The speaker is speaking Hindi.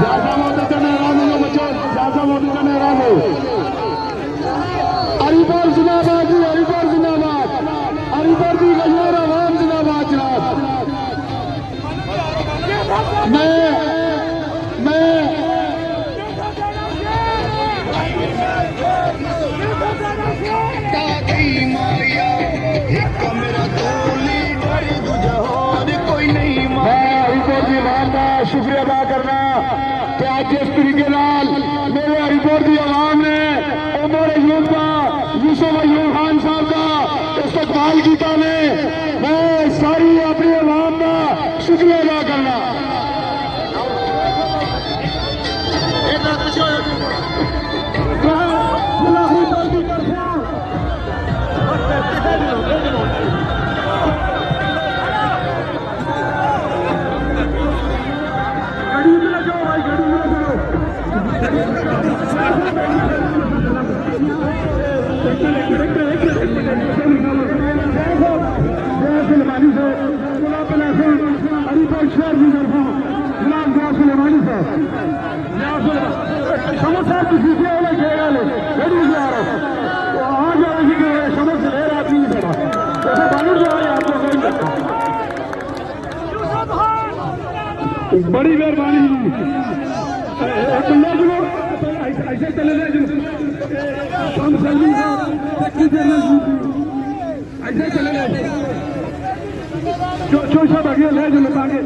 ज्यादा मोदी का नाराज हो बच्चों, ज्यादा मोदी का नाराज हो। हरिपुर जिंदाबाद जी, हरिपुर जिंदाबाद, हरिपुर की गजोर आवाम जिंदाबाद जनाब। मैं हरिपुर की आवाम का शुक्रिया अदा करना कि आज जिस तरीके नाल मेरे हरिपुर की आवाम ने उमर अयूब का, यूसुफ अयूब खान साहब का इस्तकबाल किया ने, मैं सारी अपनी आवाम का शुक्रिया अदा करना। बड़ी मेहरबानी ऐसे चले ऐसे चले जो सब आगे ले जो आगे